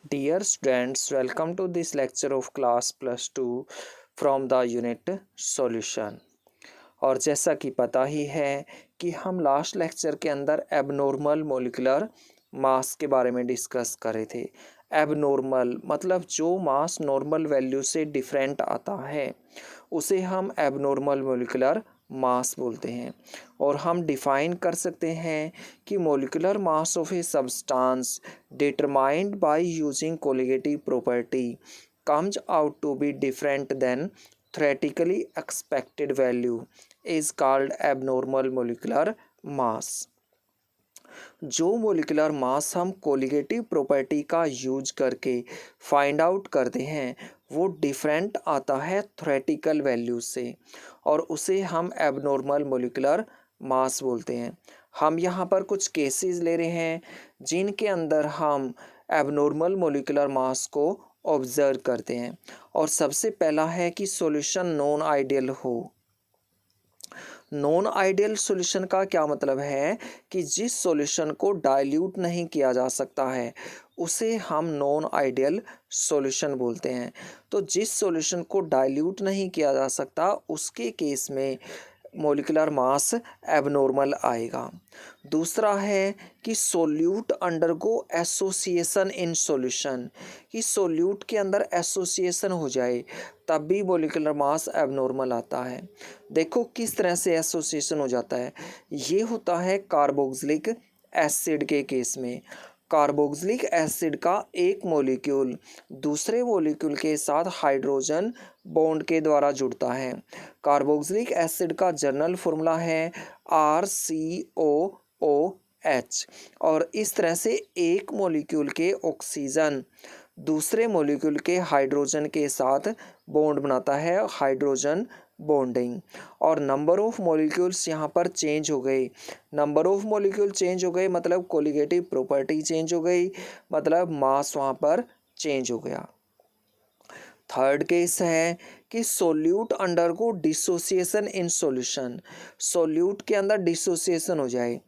Dear students, welcome to this lecture of class plus 2 from the unit solution। और जैसा कि पता ही है कि हम लास्ट लेक्चर के अंदर एबनॉर्मल मोलिकुलर मास के बारे में डिस्कस कर रहे थे। एबनॉर्मल मतलब जो मास नॉर्मल वैल्यू से डिफरेंट आता है उसे हम एबनॉर्मल मोलिकुलर मास बोलते हैं। और हम डिफाइन कर सकते हैं कि molecular mass of a substance determined by using colligative property comes out to be different than theoretically expected value is called abnormal molecular mass। जो मोलिकुलर मास हम कोलिगेटिव प्रॉपर्टी का यूज करके फाइंड आउट करते हैं वो different आता है theoretical value से और उसे हम एबनॉर्मल मोलिकुलर मास बोलते हैं। हम यहाँ पर कुछ केसेस ले रहे हैं जिनके अंदर हम एबनॉर्मल मोलिकुलर मास को ऑब्जर्व करते हैं। और सबसे पहला है कि सॉल्यूशन नॉन आइडियल हो। नॉन आइडियल सॉल्यूशन का क्या मतलब है कि जिस सॉल्यूशन को डाइल्यूट नहीं किया जा सकता है उसे हम नॉन आइडियल सॉल्यूशन बोलते हैं। तो जिस सॉल्यूशन को डाइल्यूट नहीं किया जा सकता उसके केस में मोलिकुलर मास एबनॉर्मल आएगा। दूसरा है कि solute undergo association in solution, कि सोल्यूट के अंदर एसोसिएशन हो जाए तब भी मोलिकुलर मास एबनॉर्मल आता है। देखो किस तरह से एसोसिएशन हो जाता है। ये होता है कार्बोक्सिलिक एसिड के केस में। कार्बोक्सिलिक एसिड का एक मॉलिक्यूल दूसरे मॉलिक्यूल के साथ हाइड्रोजन बॉन्ड के द्वारा जुड़ता है। कार्बोक्सिलिक एसिड का जनरल फॉर्मूला है RCOOH। और इस तरह से एक मॉलिक्यूल के ऑक्सीजन दूसरे मॉलिक्यूल के हाइड्रोजन के साथ बॉन्ड बनाता है, हाइड्रोजन बॉन्डिंग। और नंबर ऑफ मॉलिक्यूल्स यहाँ पर चेंज हो गए। नंबर ऑफ मॉलिक्यूल चेंज हो गए मतलब कोलिगेटिव प्रॉपर्टी चेंज हो गई, मतलब मास वहाँ पर चेंज हो गया। थर्ड केस है कि solute undergo dissociation in solution. Solute के अंदर डिसोसिएशन हो जाए,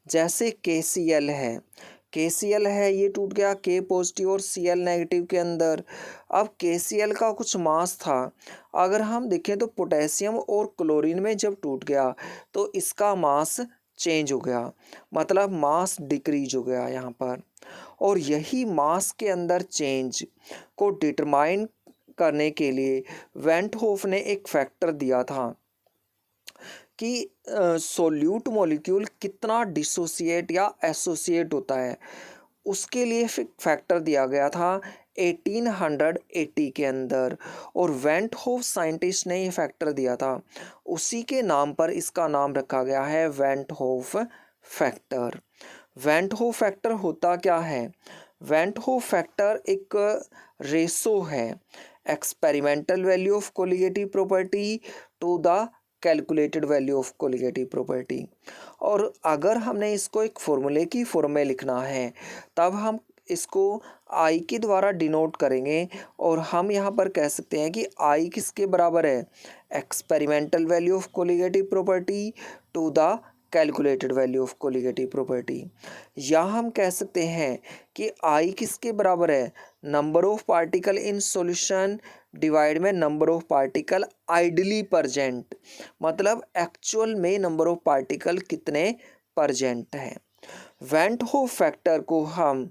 जैसे KCl है। KCl है ये टूट गया K पॉजिटिव और Cl नेगेटिव के अंदर। अब KCl का कुछ मास था, अगर हम देखें तो पोटेशियम और क्लोरीन में जब टूट गया तो इसका मास चेंज हो गया, मतलब मास डिक्रीज हो गया यहाँ पर। और यही मास के अंदर चेंज को डिटरमाइन करने के लिए वेंट होफ ने एक फैक्टर दिया था कि सोल्यूट मॉलिक्यूल कितना डिसोसिएट या एसोसिएट होता है। उसके लिए फैक्टर दिया गया था 1880 के अंदर। और वेंट होफ साइंटिस्ट ने ये फैक्टर दिया था, उसी के नाम पर इसका नाम रखा गया है Van't Hoff factor. Van't Hoff factor होता क्या है? वेंट होफ फैक्टर एक रेशो है experimental value of colligative property to the calculated value of colligative property. और अगर हमने इसको एक फॉर्मूले की फॉर्म में लिखना है तब हम इसको आई के द्वारा डिनोट करेंगे। और हम यहाँ पर कह सकते हैं कि आई किसके बराबर है? Experimental value of colligative property to the calculated value of colligative property. या हम कह सकते हैं कि आई किसके बराबर है? Number of particle in solution divide में number of particle ideally present, मतलब एक्चुअल में नंबर ऑफ पार्टिकल कितने परजेंट हैं। वेंट होफ फैक्टर को हम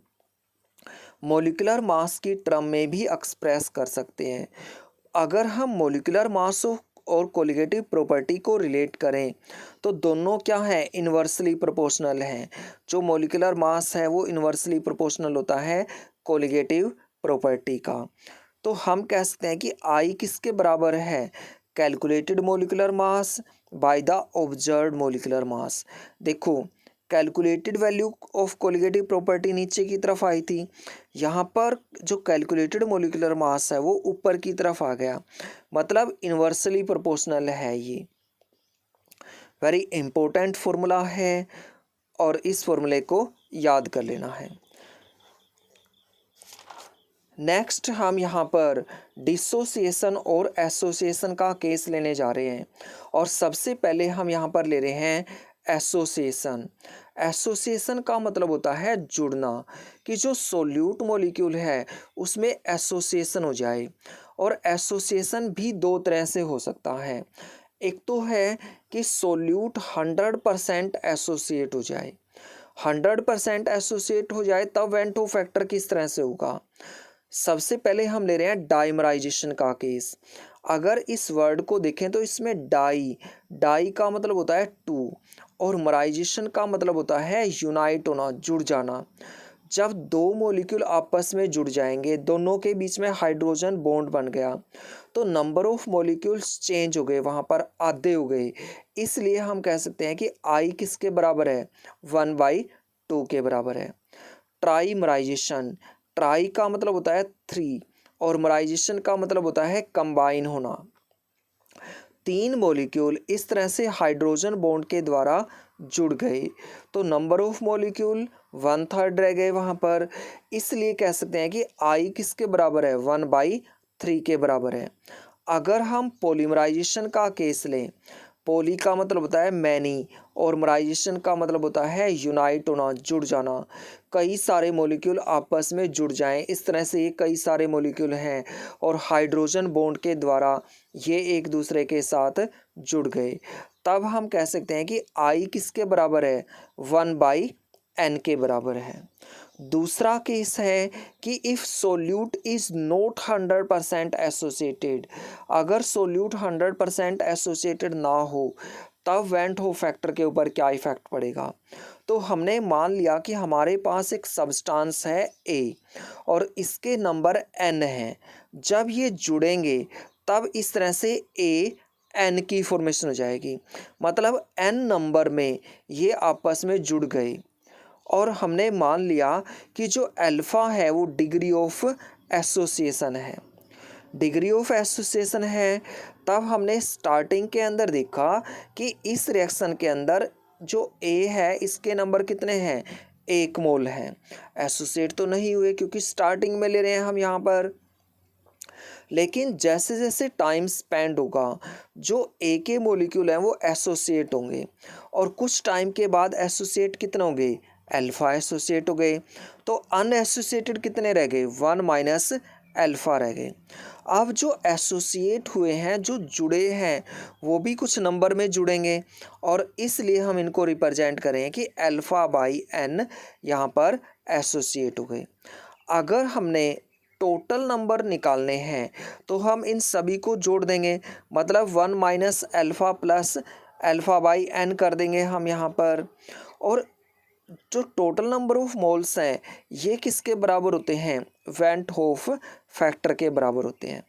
मोलिकुलर मास की टर्म में भी एक्सप्रेस कर सकते हैं। अगर हम मोलिकुलर मास और कोलिगेटिव प्रॉपर्टी को रिलेट करें तो दोनों क्या है? इन्वर्सली प्रोपोर्शनल हैं। जो मोलिकुलर मास है वो इन्वर्सली प्रोपोर्शनल होता है कोलिगेटिव प्रॉपर्टी का। तो हम कह सकते हैं कि आई किसके बराबर है? Calculated molecular mass by the observed molecular mass. देखो calculated value of colligative property नीचे की तरफ आई थी, यहाँ पर जो कैलकुलेटेड मोलिकुलर मास है वो ऊपर की तरफ आ गया, मतलब इन्वर्सली प्रोपोर्शनल है। ये वेरी इंपॉर्टेंट फॉर्मूला है और इस फॉर्मूले को याद कर लेना है। नेक्स्ट हम यहाँ पर डिसोसिएशन और एसोसिएशन का केस लेने जा रहे हैं। और सबसे पहले हम यहाँ पर ले रहे हैं एसोसिएशन। एसोसिएशन का मतलब होता है जुड़ना, कि जो सोल्यूट मॉलिक्यूल है उसमें एसोसिएशन हो जाए। और एसोसिएशन भी दो तरह से हो सकता है। एक तो है कि सोल्यूट 100% एसोसिएट हो जाए। 100% एसोसिएट हो जाए तब वैन टू फैक्टर किस तरह से होगा। सबसे पहले हम ले रहे हैं डाइमराइजेशन का केस। अगर इस वर्ड को देखें तो इसमें डाई, डाई का मतलब होता है टू, और मराइजेशन का मतलब होता है यूनाइट होना, जुड़ जाना। जब दो मॉलिक्यूल आपस में जुड़ जाएंगे, दोनों के बीच में हाइड्रोजन बॉन्ड बन गया, तो नंबर ऑफ मॉलिक्यूल्स चेंज हो गए, वहाँ पर आधे हो गए। इसलिए हम कह सकते हैं कि आई किसके बराबर है, 1/2 के बराबर है। ट्राइमराइजेशन, ट्राई का मतलब होता है 3 और मराइजेशन का मतलब होता है कंबाइन होना। 3 मॉलिक्यूल इस तरह से हाइड्रोजन बॉन्ड के द्वारा जुड़ गए, तो नंबर ऑफ मॉलिक्यूल 1/3 रह गए वहाँ पर। इसलिए कह सकते हैं कि आई किसके बराबर है, 1/3 के बराबर है। अगर हम पॉलीमराइजेशन का केस लें, पॉली का मतलब होता है मैनी और मराइजेशन का मतलब होता है यूनाइट होना, जुड़ जाना। कई सारे मॉलिक्यूल आपस में जुड़ जाएं, इस तरह से ये कई सारे मॉलिक्यूल हैं और हाइड्रोजन बॉन्ड के द्वारा ये एक दूसरे के साथ जुड़ गए, तब हम कह सकते हैं कि आई किसके बराबर है, 1/n के बराबर है। दूसरा केस है कि if solute is not 100% associated, अगर सोल्यूट 100% एसोसिएटेड ना हो तब वैन टू फैक्टर के ऊपर क्या इफेक्ट पड़ेगा। तो हमने मान लिया कि हमारे पास एक सब्सटेंस है ए और इसके नंबर n हैं। जब ये जुड़ेंगे तब इस तरह से ए n की फॉर्मेशन हो जाएगी, मतलब n नंबर में ये आपस में जुड़ गए। और हमने मान लिया कि जो अल्फ़ा है वो डिग्री ऑफ एसोसिएशन है, डिग्री ऑफ एसोसिएशन है। तब हमने स्टार्टिंग के अंदर देखा कि इस रिएक्शन के अंदर जो ए है इसके नंबर कितने हैं, 1 मोल हैं। एसोसिएट तो नहीं हुए क्योंकि स्टार्टिंग में ले रहे हैं हम यहाँ पर, लेकिन जैसे जैसे टाइम स्पेंड होगा जो ए के मॉलिक्यूल हैं वो एसोसिएट होंगे, और कुछ टाइम के बाद एसोसिएट कितने होंगे, अल्फ़ा एसोसिएट हो गए। तो अनएसोसिएटेड कितने रह गए, 1 माइनस अल्फ़ा रह गए। अब जो एसोसिएट हुए हैं, जो जुड़े हैं, वो भी कुछ नंबर में जुड़ेंगे, और इसलिए हम इनको रिप्रेजेंट करें कि अल्फ़ा/n यहाँ पर एसोसिएट हो गए। अगर हमने टोटल नंबर निकालने हैं तो हम इन सभी को जोड़ देंगे, मतलब 1 माइनस अल्फ़ा प्लस अल्फ़ा/n कर देंगे हम यहाँ पर। और जो टोटल नंबर ऑफ मोल्स हैं ये किसके बराबर होते हैं, वैन होफ फैक्टर के बराबर होते हैं।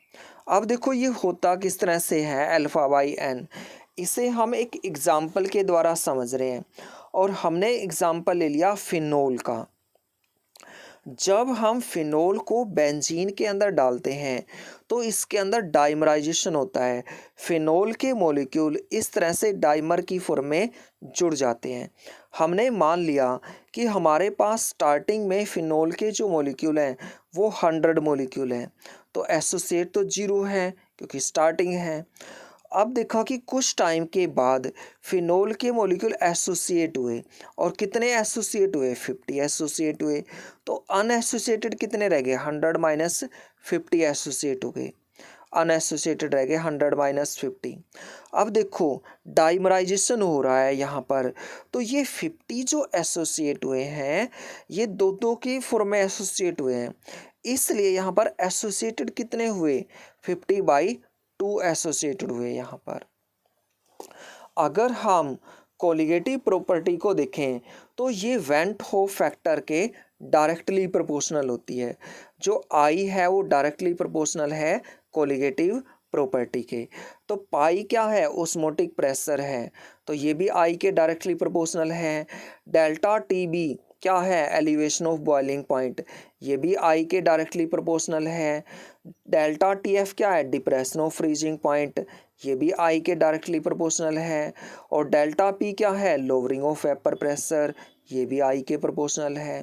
अब देखो ये होता किस तरह से है अल्फ़ा/n, इसे हम एक एग्जाम्पल के द्वारा समझ रहे हैं। और हमने एग्जाम्पल ले लिया फिनोल का। जब हम फिनोल को बेंजीन के अंदर डालते हैं तो इसके अंदर डाइमराइजेशन होता है। फिनोल के मॉलिक्यूल इस तरह से डाइमर की फॉर्म में जुड़ जाते हैं। हमने मान लिया कि हमारे पास स्टार्टिंग में फिनोल के जो मॉलिक्यूल हैं वो 100 मॉलिक्यूल हैं, तो एसोसिएट तो 0 है क्योंकि स्टार्टिंग है। अब देखा कि कुछ टाइम के बाद फिनोल के मॉलिक्यूल एसोसिएट हुए, और कितने एसोसिएट हुए, 50 एसोसिएट हुए। तो अनएसोसिएटेड कितने रह गए, 100 माइनस 50 एसोसिएट हो गए, अनएसोसिएटेड रह गए 100 माइनस 50। अब देखो डाइमराइजेशन हो रहा है यहाँ पर, तो ये 50 जो एसोसिएट हुए हैं ये दो दो की फॉर्म में एसोसिएट हुए हैं, इसलिए यहाँ पर एसोसिएटेड कितने हुए, 50/2 एसोसिएटेड हुए यहाँ पर। अगर हम कोलिगेटिव प्रॉपर्टी को देखें तो ये वेंट होफ फैक्टर के डायरेक्टली प्रोपोर्शनल होती है। जो आई है वो डायरेक्टली प्रोपोर्शनल है कोलिगेटिव प्रॉपर्टी के। तो पाई क्या है, ओस्मोटिक प्रेशर है, तो ये भी आई के डायरेक्टली प्रोपोर्शनल है। डेल्टा टी बी क्या है, एलिवेशन ऑफ बॉइलिंग पॉइंट, ये भी आई के डायरेक्टली प्रोपोर्शनल है। डेल्टा टी एफ क्या है, डिप्रेशन ऑफ फ्रीजिंग पॉइंट, ये भी आई के डायरेक्टली प्रोपोर्शनल है। और डेल्टा पी क्या है, लोअरिंग ऑफ वेपर प्रेशर, ये भी आई के प्रोपोर्शनल है।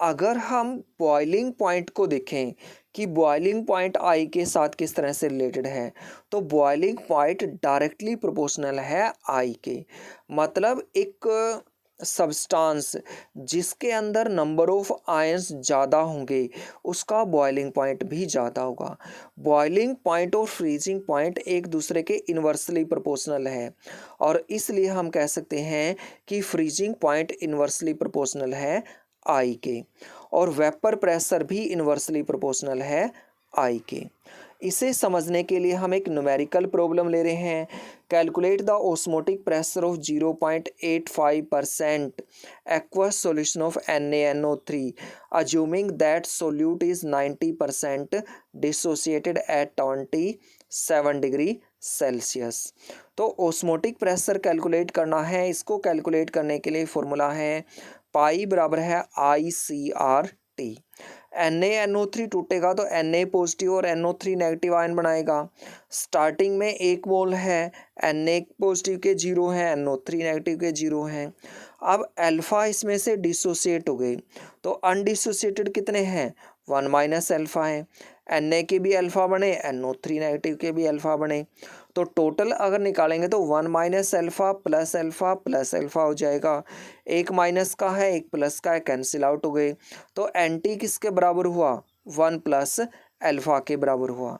अगर हम बॉइलिंग पॉइंट को देखें कि बॉइलिंग पॉइंट आई के साथ किस तरह से रिलेटेड है, तो बॉइलिंग पॉइंट डायरेक्टली प्रोपोर्शनल है आई के। मतलब एक सब्सटेंस जिसके अंदर नंबर ऑफ आयंस ज़्यादा होंगे उसका बॉइलिंग पॉइंट भी ज़्यादा होगा। बॉइलिंग पॉइंट और फ्रीजिंग पॉइंट एक दूसरे के इन्वर्सली प्रोपोर्शनल है और इसलिए हम कह सकते हैं कि फ्रीजिंग पॉइंट इन्वर्सली प्रोपोर्शनल है आई के, और वेपर प्रेशर भी इन्वर्सली प्रोपोर्शनल है आई के। इसे समझने के लिए हम एक न्यूमेरिकल प्रॉब्लम ले रहे हैं। Calculate the osmotic pressure of 0.85% aqueous solution of NaNO3 assuming that solute is 90% dissociated at 27 degree Celsius. तो ऑस्मोटिक प्रेशर कैलकुलेट करना है। इसको कैलकुलेट करने के लिए फॉर्मूला है पाई बराबर है ICRT। NaNO3 टूटेगा तो Na पॉजिटिव और NO3 नेगेटिव आयन बनाएगा। स्टार्टिंग में 1 मोल है, Na पॉजिटिव के 0 हैं, NO3 नेगेटिव के 0 हैं। अब अल्फा इसमें से डिसोसिएट हो गए, तो अनडिसोसिएटेड कितने हैं? 1 माइनस अल्फा है। Na के भी अल्फा बने, NO3 नेगेटिव के भी अल्फा बने, तो टोटल अगर निकालेंगे तो 1 माइनस अल्फा प्लस अल्फा हो जाएगा। एक माइनस का है, एक प्लस का है, कैंसिल आउट हो गए। तो एंटी किसके बराबर हुआ? 1 प्लस अल्फा के बराबर हुआ।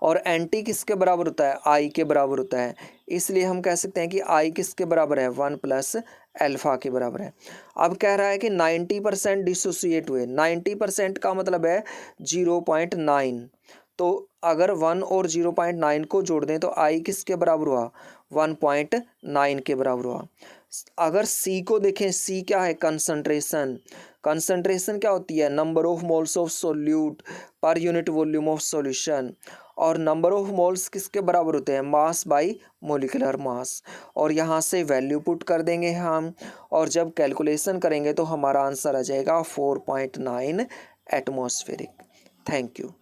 और एंटी किसके बराबर होता है? आई के बराबर होता है। इसलिए हम कह सकते हैं कि आई किसके बराबर है? 1 प्लस अल्फा के बराबर है। अब कह रहा है कि 90% डिसोसिएट हुए। 90% का मतलब है 0.9। तो अगर 1 और 0.9 को जोड़ दें तो आई किसके बराबर हुआ? 1.9 के बराबर हुआ। अगर सी को देखें, सी क्या है? कंसंट्रेशन। कंसंट्रेशन क्या होती है? Number of moles of solute per unit volume of solution. और नंबर ऑफ मोल्स किसके बराबर होते हैं? Mass by molecular mass. और यहाँ से वैल्यू पुट कर देंगे हम, और जब कैलकुलेशन करेंगे तो हमारा आंसर आ जाएगा 4.9 एटमॉस्फेरिक। Thank you.